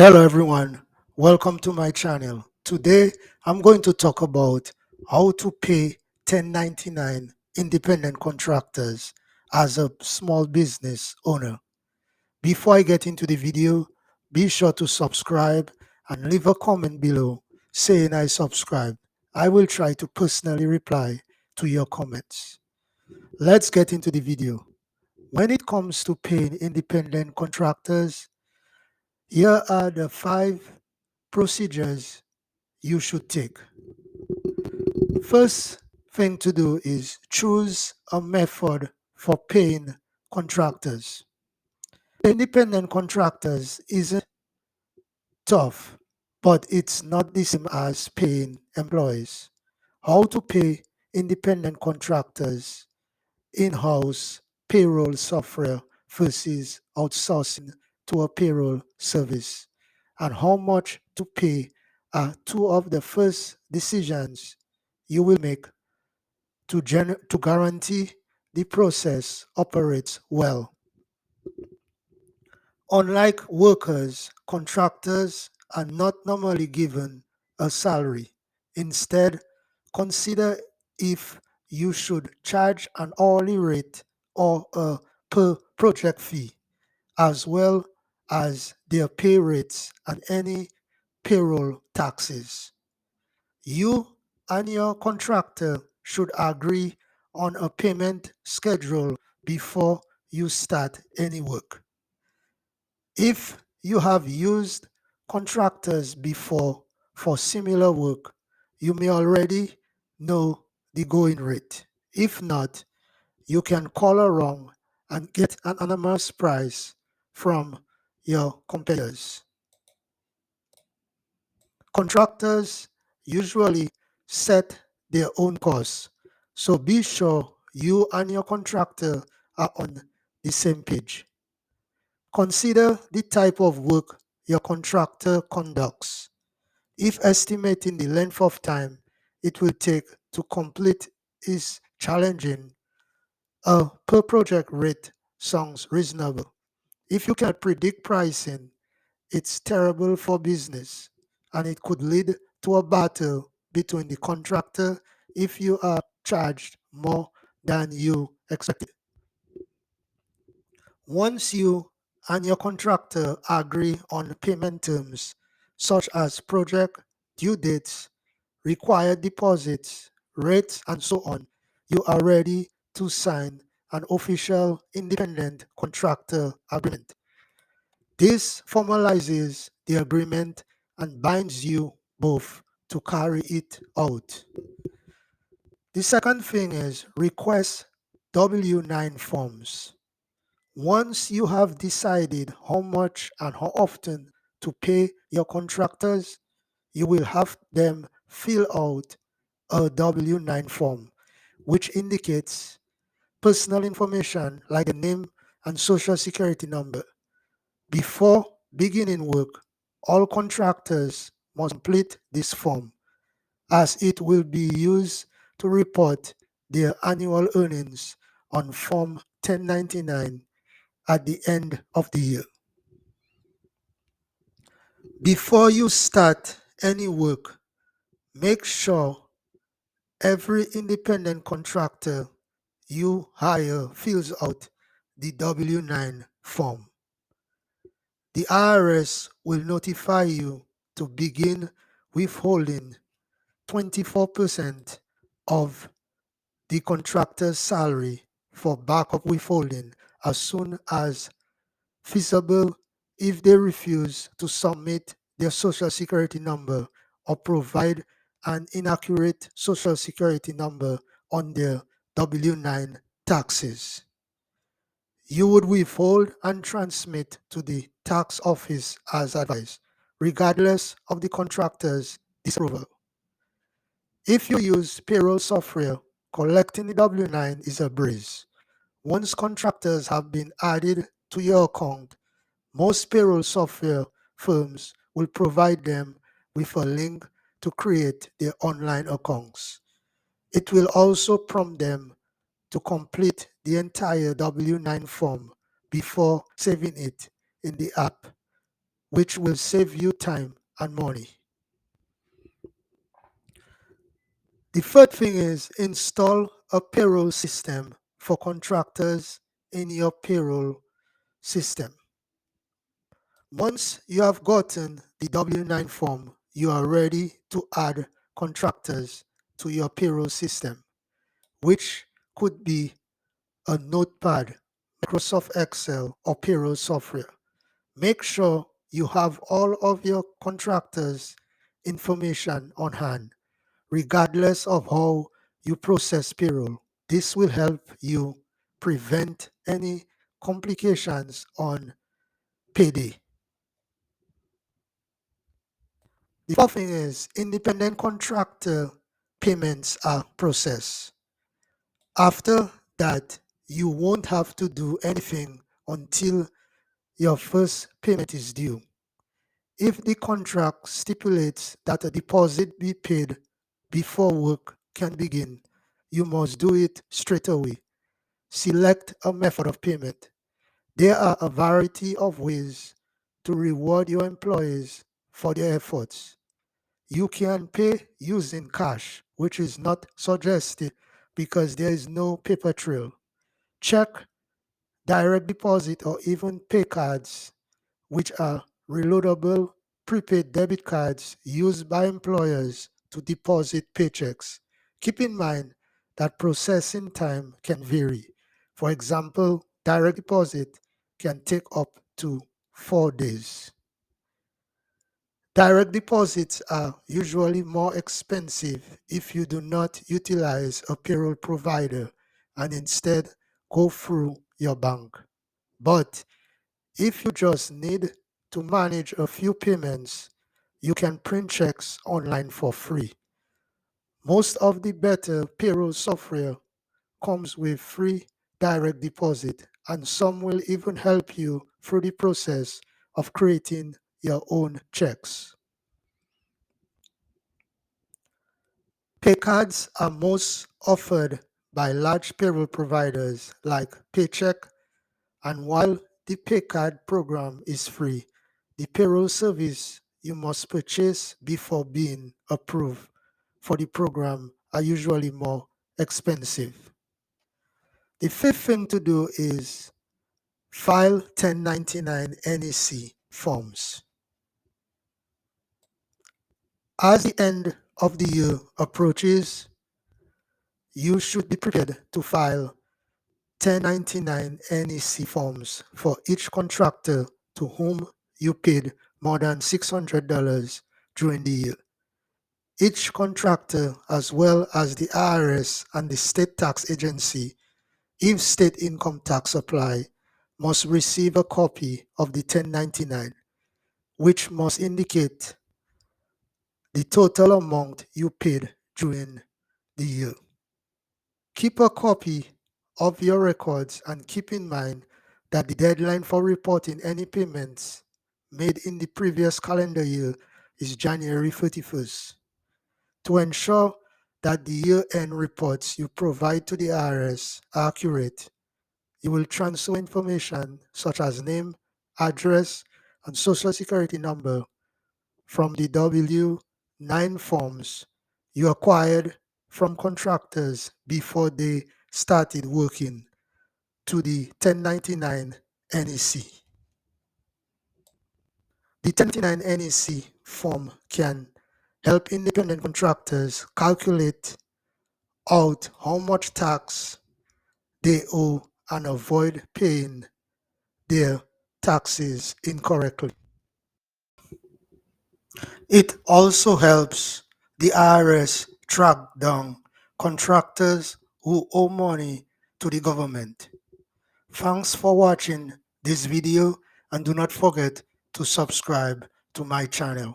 Hello everyone, welcome to my channel. Today I'm going to talk about how to pay 1099 independent contractors as a small business owner. Before I get into the video, be sure to subscribe and leave a comment below saying I subscribed. I will try to personally reply to your comments. Let's get into the video. When it comes to paying independent contractors, here are the 5 procedures you should take. First thing to do is choose a method for paying contractors. Independent contractors isn't tough, but it's not the same as paying employees. How to pay independent contractors: in-house payroll software versus outsourcing to a payroll service, and how much to pay are two of the first decisions you will make to guarantee the process operates well. Unlike workers, contractors are not normally given a salary. Instead, consider if you should charge an hourly rate or a per project fee, as well as their pay rates and any payroll taxes. You and your contractor should agree on a payment schedule before you start any work. If you have used contractors before for similar work, you may already know the going rate. If not, you can call around and get an anonymous price from your competitors. Contractors usually set their own costs, so be sure you and your contractor are on the same page. Consider the type of work your contractor conducts. If estimating the length of time it will take to complete is challenging, a per project rate sounds reasonable. If you can predict pricing, it's terrible for business, and it could lead to a battle between the contractor if you are charged more than you expected. Once you and your contractor agree on payment terms, such as project due dates, required deposits, rates, and so on, you are ready to sign an official independent contractor agreement. This formalizes the agreement and binds you both to carry it out. The second thing is request W-9 forms. Once you have decided how much and how often to pay your contractors, you will have them fill out a W-9 form, which indicates personal information like the name and social security number. Before beginning work, all contractors must complete this form, as it will be used to report their annual earnings on Form 1099 at the end of the year. Before you start any work, make sure every independent contractor you hire fills out the W-9 form. The IRS will notify you to begin withholding 24% of the contractor's salary for backup withholding as soon as feasible if they refuse to submit their social security number or provide an inaccurate social security number on their W-9 taxes. You would withhold and transmit to the tax office as advised, regardless of the contractor's disapproval. If you use payroll software, collecting the W-9 is a breeze. Once contractors have been added to your account, most payroll software firms will provide them with a link to create their online accounts. It will also prompt them to complete the entire W-9 form before saving it in the app. which will save you time and money. The third thing is install a payroll system for contractors in your payroll system. Once you have gotten the W-9 form, you are ready to add contractors to your payroll system, which could be a notepad, Microsoft Excel, or payroll software. Make sure you have all of your contractors' information on hand, regardless of how you process payroll. This will help you prevent any complications on payday. The fourth thing is independent contractor payments are processed. After that, you won't have to do anything until your first payment is due. If the contract stipulates that a deposit be paid before work can begin, you must do it straight away. Select a method of payment. There are a variety of ways to reward your employees for their efforts. You can pay using cash, which is not suggested because there is no paper trail. Check, direct deposit, or even pay cards, which are reloadable prepaid debit cards used by employers to deposit paychecks. Keep in mind that processing time can vary. For example, direct deposit can take up to 4 days. Direct deposits are usually more expensive if you do not utilize a payroll provider and instead go through your bank. But if you just need to manage a few payments, you can print checks online for free. Most of the better payroll software comes with free direct deposit, and some will even help you through the process of creating your own checks. Pay cards are most offered by large payroll providers like Paycheck, and while the pay card program is free, the payroll service you must purchase before being approved for the program are usually more expensive. The fifth thing to do is file 1099 NEC forms. As the end of the year approaches, you should be prepared to file 1099 NEC forms for each contractor to whom you paid more than $600 during the year. Each contractor, as well as the IRS and the state tax agency, if state income tax apply, must receive a copy of the 1099, which must indicate the total amount you paid during the year. Keep a copy of your records and keep in mind that the deadline for reporting any payments made in the previous calendar year is January 31st. To ensure that the year-end reports you provide to the IRS are accurate, you will transfer information such as name, address, and social security number from the W-9 forms you acquired from contractors before they started working to the 1099 NEC. The 1099 NEC form can help independent contractors calculate out how much tax they owe and avoid paying their taxes incorrectly. It also helps the IRS track down contractors who owe money to the government. Thanks for watching this video, and do not forget to subscribe to my channel.